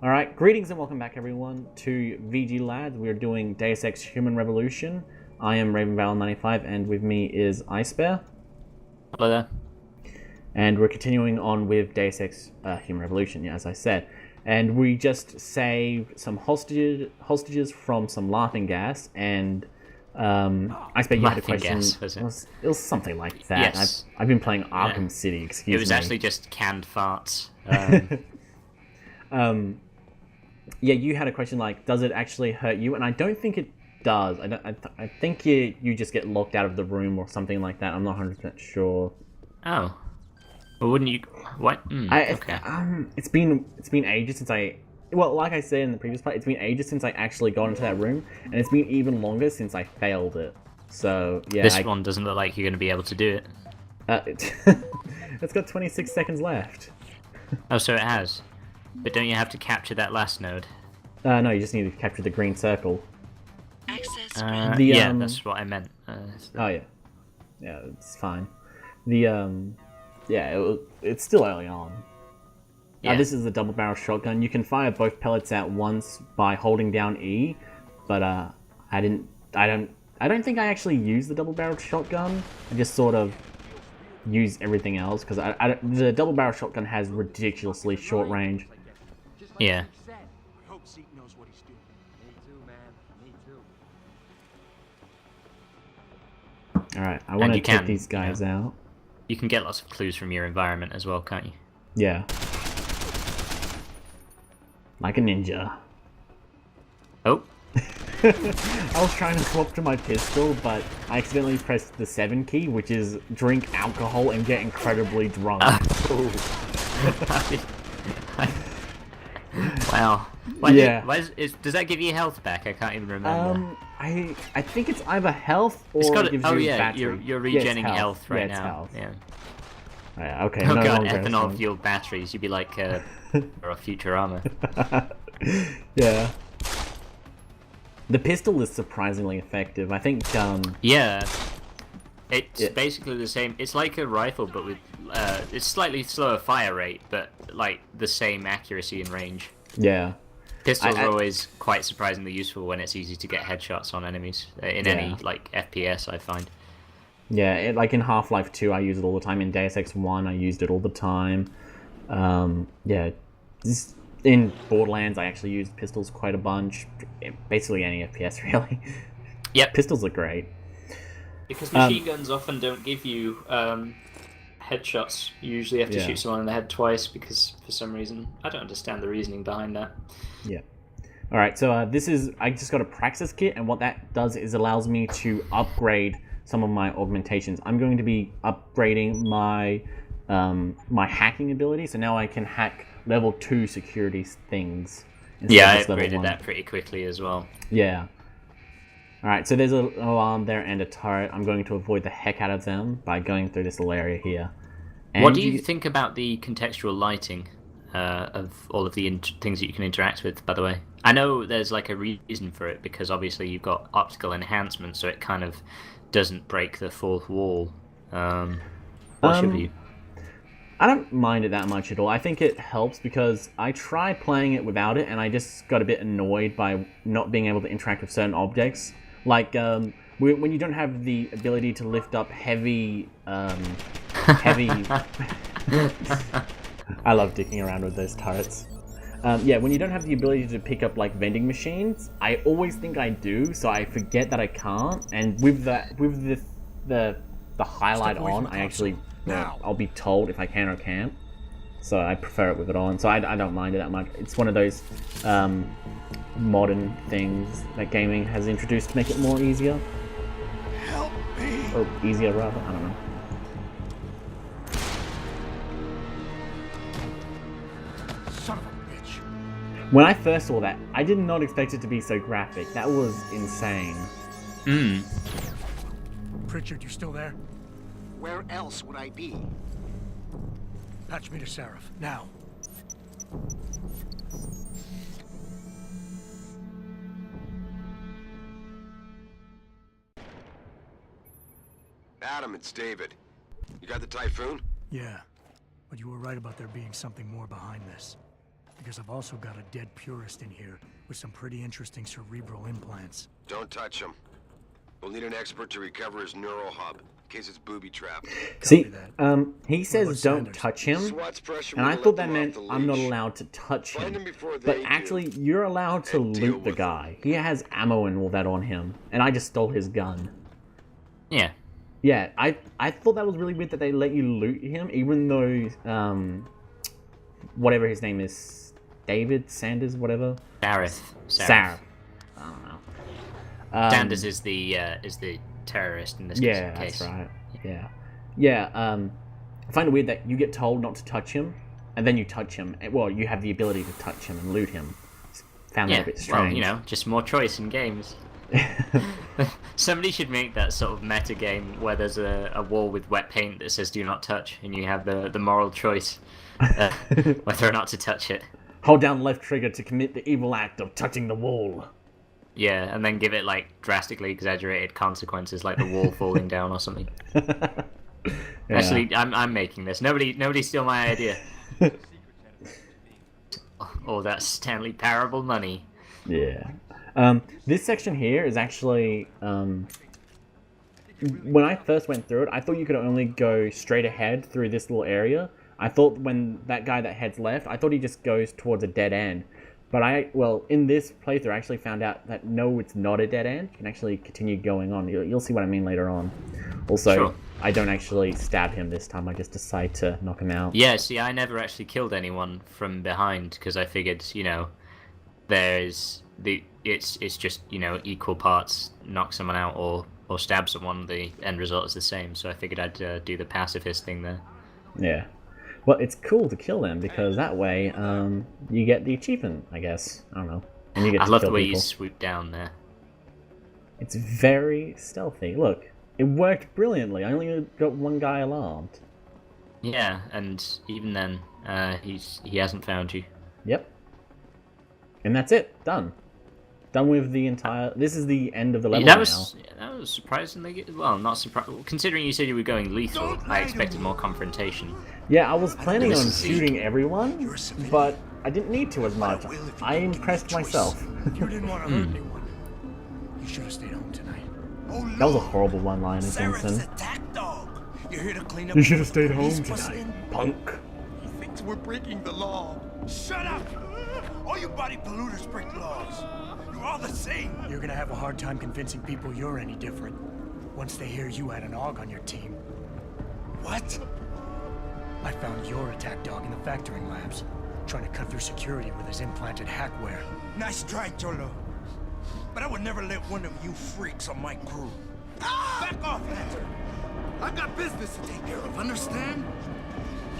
Alright, greetings and welcome back everyone to VideoGameLads. We're doing Deus Ex Human Revolution. I am RavenVal95 and with me is Icebear. Hello there. And we're continuing on with Deus Ex Human Revolution, yeah, as I said. And we just saved some hostages from some laughing gas, and Icebear, you had a question. Gas, was it? It was something like that. Yes. I've been playing Arkham City, excuse me. It was actually just canned farts. Yeah, you had a question like, does it actually hurt you? And I don't think it does. I think you just get locked out of the room or something like that. I'm not 100% sure. Oh. Well, wouldn't you... What? Okay. It's been ages since well, like I said in the previous part, it's been ages since I actually got into that room, and it's been even longer since I failed it. So, yeah. This one doesn't look like you're going to be able to do it. It's got 26 seconds left. Oh, so it has. But don't you have to capture that last node? No, you just need to capture the green circle. Yeah, that's what I meant. Oh, yeah. Yeah, it's fine. Yeah, it's still early on. Yeah. This is a double-barrel shotgun. You can fire both pellets at once by holding down E, but I don't think I actually use the double-barrel shotgun. I just sort of use everything else because the double-barrel shotgun has ridiculously short range. Yeah. Alright, I want to take these guys out. You can get lots of clues from your environment as well, can't you? Yeah. Like a ninja. Oh. I was trying to swap to my pistol, but I accidentally pressed the 7 key, which is drink alcohol and get incredibly drunk. Wow. Does that give you health back? I can't even remember. I think it's either health or it gives you battery. You're regenning health right now. Health. Yeah. Yeah, okay. Oh no god, ethanol fueled batteries. You'd be like a Futurama. Yeah. The pistol is surprisingly effective. I think. Yeah. It's basically the same. It's like a rifle, but with it's slightly slower fire rate, but like the same accuracy and range. Yeah. Pistols are always quite surprisingly useful when it's easy to get headshots on enemies in any like FPS. I find. Yeah, like in Half-Life 2, I use it all the time. In Deus Ex 1, I used it all the time. Yeah, in Borderlands, I actually used pistols quite a bunch. Basically any FPS, really. Yep. Pistols are great. Because machine guns often don't give you headshots. You usually have to shoot someone in the head twice because, for some reason, I don't understand the reasoning behind that. Yeah. Alright, so I just got a Praxis kit, and what that does is allows me to upgrade some of my augmentations. I'm going to be upgrading my my hacking ability, so now I can hack level 2 security things. Yeah, I upgraded that pretty quickly as well. Yeah. Alright, so there's an alarm there and a turret. I'm going to avoid the heck out of them by going through this little area here. And what do you think about the contextual lighting of all of the things that you can interact with, by the way? I know there's like a reason for it, because obviously you've got optical enhancement, so it kind of doesn't break the fourth wall. What's your view? I don't mind it that much at all. I think it helps because I tried playing it without it, and I just got a bit annoyed by not being able to interact with certain objects. Like, when you don't have the ability to lift up heavy... I love dicking around with those turrets. Yeah, when you don't have the ability to pick up, like, vending machines, I always think I do, so I forget that I can't, and with the highlight on, I actually... I'll be told if I can or can't. So I prefer it with it on. So I don't mind it that much. It's one of those modern things that gaming has introduced to make it more easier. Help me! Or easier, rather. I don't know. Son of a bitch. When I first saw that, I did not expect it to be so graphic. That was insane. Pritchard, you still there? Where else would I be? Patch me to Seraph, now. Adam, it's David. You got the Typhoon? Yeah, but you were right about there being something more behind this. because I've also got a dead purist in here with some pretty interesting cerebral implants. Don't touch him. We'll need an expert to recover his neural hub, in case it's booby-trapped. See, he says don't touch him, SWAT's pressure and I will thought let that them off meant the I'm not leash. allowed to touch Find him. him before But they actually, do. you're allowed to And deal loot the with guy. He has ammo and all that on him, and I just stole his gun. Yeah. Yeah, I thought that was really weird that they let you loot him, even though, whatever his name is, David, Sanders, whatever? Sarah. I don't know. Sanders is the terrorist in this Yeah, case. that's right. Yeah. I find it weird that you get told not to touch him, and then you touch him. Well, you have the ability to touch him and loot him. Found that Yeah, a bit strange. well, just more choice in games. Somebody should make that sort of meta game where there's a wall with wet paint that says "Do not touch," and you have the moral choice whether or not to touch it. Hold down left trigger to commit the evil act of touching the wall. Yeah, and then give it like drastically exaggerated consequences, like the wall falling down or something. Yeah. Actually, I'm making this. Nobody steal my idea. Oh, that's Stanley Parable money. Yeah. This section here is actually, when I first went through it, I thought you could only go straight ahead through this little area. I thought when that guy that heads left, I thought he just goes towards a dead end. But in this playthrough, I actually found out that no, it's not a dead end. You can actually continue going on. You'll see what I mean later on. Also, Sure. I don't actually stab him this time. I just decide to knock him out. Yeah, see, I never actually killed anyone from behind because I figured, it's just equal parts knock someone out or stab someone. The end result is the same. So I figured I'd do the pacifist thing there. Yeah. Well, it's cool to kill them because that way you get the achievement, I guess. I don't know. And you get I to love kill the way people. you swoop down there. It's very stealthy. Look, it worked brilliantly. I only got one guy alarmed. Yeah, and even then, he hasn't found you. Yep. And that's it. Done. Done with the entire... This is the end of the level That now. was surprisingly... Well, not surprising. Considering you said you were going lethal, I expected more confrontation. Yeah, I was planning on This is- shooting everyone, but I didn't need to as much. I impressed myself. You didn't want to hurt anyone. You should have stayed home tonight. That was a horrible one-liner, Sarah's Jensen. attack dog. You're here to clean up. You should have stayed police home bust tonight, in. punk. He thinks we're breaking the law. Shut up! All you body polluters break laws. You're all the same. You're gonna have a hard time convincing people you're any different once they hear you had an AUG on your team. What? I found your attack dog in the factoring labs, trying to cut through security with his implanted hackware. Nice try, Cholo. But I would never let one of you freaks on my crew. Back off, Hunter. I got business to take care of, understand?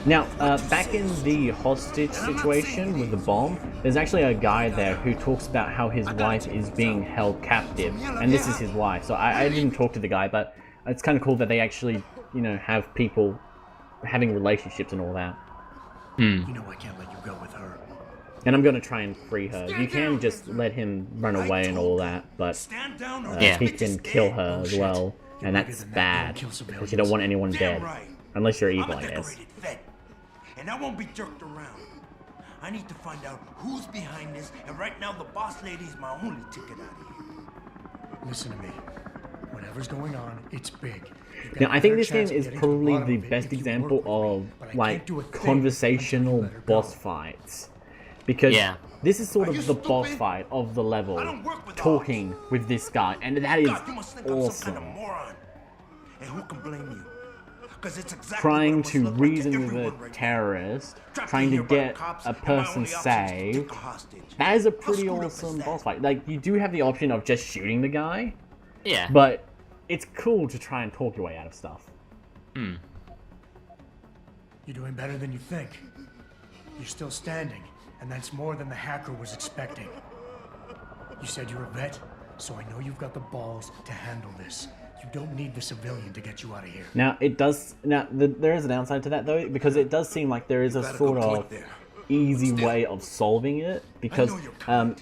Now, back in the hostage situation with the bomb, there's actually a guy there who talks about how his wife is being held captive, and this is his wife. So I didn't talk to the guy, but it's kind of cool that they actually, have people having relationships and all that. You know I can't let you go with her. And I'm going to try and free her. You can just let him run away and all that, but Stand down or Yeah. he can kill her as well, and that's bad, because you don't want anyone dead. Damn right. Unless you're I'm evil, a I guess. decorated vet, and I won't be jerked around. I need to find out who's behind this, and right now the boss lady is my only ticket out of here. Listen to me. Whatever's going on, it's big. You've got Now, a I think better this game chance of is getting to the probably bottom the of it best if you example work with me, of, but I like, can't do a thing conversational until you let her go. boss fights. Because Yeah. this is sort Are of you the boss stupid? fight of the level, I don't work with talking with this guy, and that is God, you must think I'm some awesome. kind of moron. And who can blame you? 'Cause it's exactly Trying what it must to look like reason with everyone a right now. terrorist, Trapped trying in to here by the get cops, a and my person only option is to saved. take a hostage. That is a How pretty screwed up is awesome that? boss fight. Like, you do have the option of just shooting the guy, Yeah. but it's cool to try and talk your way out of stuff. You're doing better than you think. You're still standing, and that's more than the hacker was expecting. You said you're a vet, so I know you've got the balls to handle this. You don't need the civilian to get you out of here. Now, there is a downside to that, though, because it does seem like there is a Gotta sort go of point there. easy way of solving it, because I know you're coming.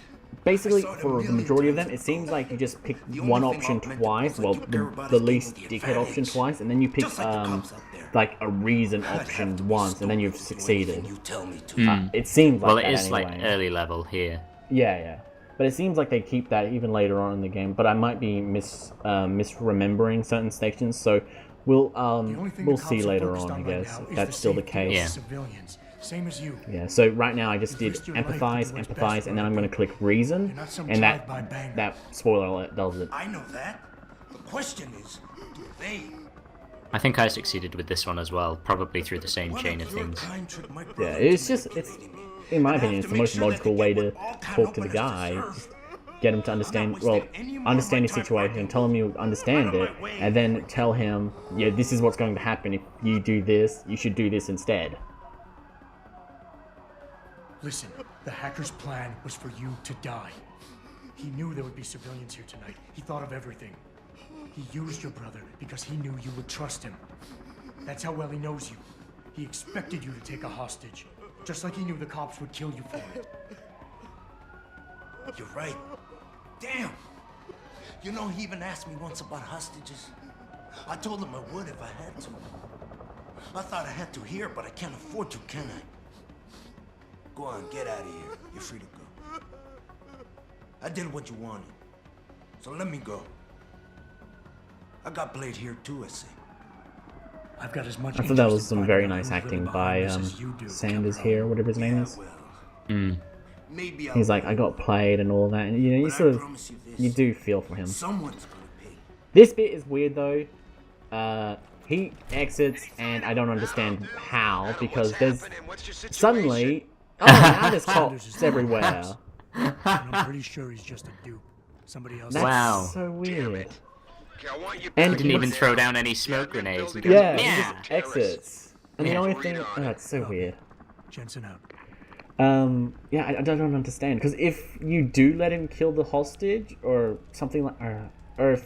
basically, for the majority of them, it seems like you just pick one option twice, well, the least dickhead option twice, and then you pick, like, a reason option once, and then you've succeeded. It seems like Well, that it is anyway. like early level here. Yeah. But it seems like they keep that even later on in the game, but I might be misremembering certain sections, so we'll see later on, I guess, if that's still the case. Yeah. Civilians, same as you. Yeah, so right now I just did empathize, and then I'm going to click reason, and that spoiler alert does it. I know that. The question is, do they? I think I succeeded with this one as well, probably through the same chain of things. Yeah, it's in my opinion, it's the most logical way to talk to the guy. Just get him to understand his situation, tell him you understand it, and then tell him, yeah, this is what's going to happen if you do this, you should do this instead. Listen, the hacker's plan was for you to die. He knew there would be civilians here tonight. He thought of everything. He used your brother because he knew you would trust him. That's how well he knows you. He expected you to take a hostage, just like he knew the cops would kill you for it. You're right. Damn. You know, he even asked me once about hostages. I told him I would if I had to. I thought I had to here, but I can't afford to, can I? Go on, get out of here. You're free to go. I did what you wanted, so let me go. I got played here too, I say. I've got as much I thought that was some very nice acting by Sanders here, whatever his name is. Maybe He's like, I got played and all that, and you know, you sort of, you do feel for him. Someone's gonna pay. This bit is weird though. He exits, and I don't understand how, because there's suddenly, now there's cops everywhere. And I'm pretty sure he's just a dupe. Somebody else. That's Wow. so weird. And he didn't even throw down any smoke grenades. And Yeah, goes, he just exits. And the only thing, it's so weird. Jensen out. Yeah, I don't understand, because if you do let him kill the hostage or something like, or if,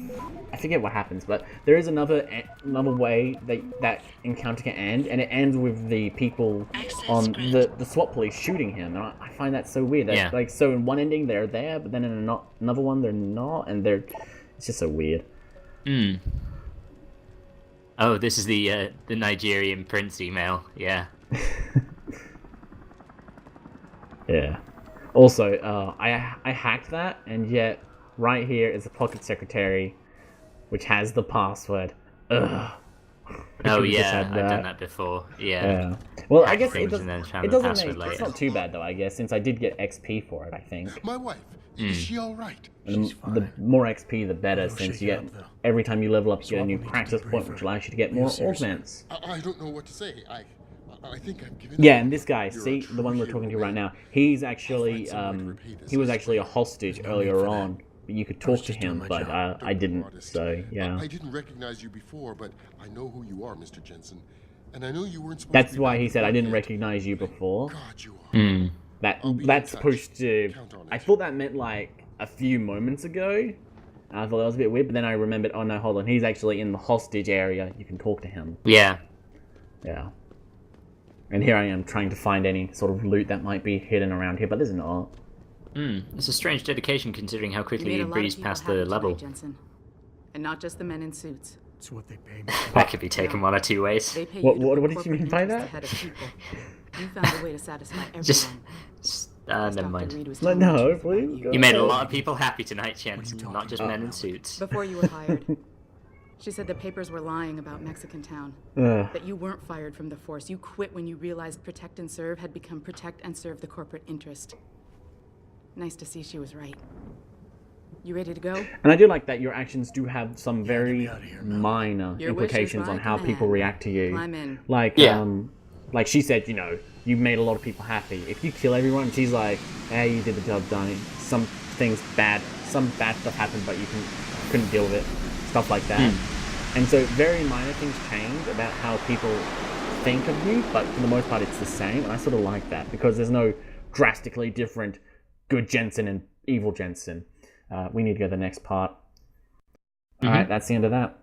I forget what happens, but there is another way that encounter can end, and it ends with the people on the SWAT police shooting him, and I find that so weird. Yeah. Like, so in one ending they're there, but then in another one they're not, and it's just so weird. Oh, this is the Nigerian prince email. Yeah. Yeah. Also, I hacked that, and yet right here is a pocket secretary, which has the password. Ugh. Oh yeah, I've done that before. Yeah. Well, Hack I guess things it and then doesn't. find It the doesn't password make. It's later. not too bad though, I guess, since I did get XP for it. I think. My wife, is she all right? And the more XP, the better, since you get every time you level up, you get a new practice point, which allows you to get more augments. I don't know what to say. I think I've given Yeah, up. and this guy, see, the one we're talking to right now, he's actually, he was actually a hostage earlier on. But you could talk to him, but I didn't, so, yeah. I didn't recognize you before, but I know who you are, Mr. Jensen. And I know you weren't supposed That's to be why back he said, I before didn't yet. recognize you before. God, you are. That's supposed to, Count on it. I thought that meant, like, a few moments ago. I thought that was a bit weird, but then I remembered, oh no, hold on, he's actually in the hostage area, you can talk to him. Yeah. Yeah. And here I am trying to find any sort of loot that might be hidden around here, but there's not. It's a strange dedication considering how quickly made you a lot of breezed people past happy the tonight, level. Jensen. And not just the men in suits. It's what they pay me. That could be taken one or two ways. They pay What- you to what put did you corporate mean by interests that? ahead of people. You found a way to satisfy everyone. Just, As never Dr. mind. Reed was No, telling no, the truth about please, you. go You made a ahead. lot of people happy tonight, Jensen, not just men in suits. Before you were hired, she said the papers were lying about Mexican Town. Ugh. That you weren't fired from the force. You quit when you realized Protect and Serve had become Protect and Serve the corporate interest. Nice to see she was right. You ready to go? And I do like that your actions do have some very outta here, man. minor Your wish is implications my on how people command. react to you. Climb in. Like, Yeah. like she said, you know, you made a lot of people happy. If you kill everyone, she's like, hey, you did the job done. Some things bad, some bad stuff happened, but you couldn't deal with it. Stuff like that. And so very minor things change about how people think of you, but for the most part it's the same. And I sort of like that because there's no drastically different good Jensen and evil Jensen. We need to go to the next part. Alright, that's the end of that.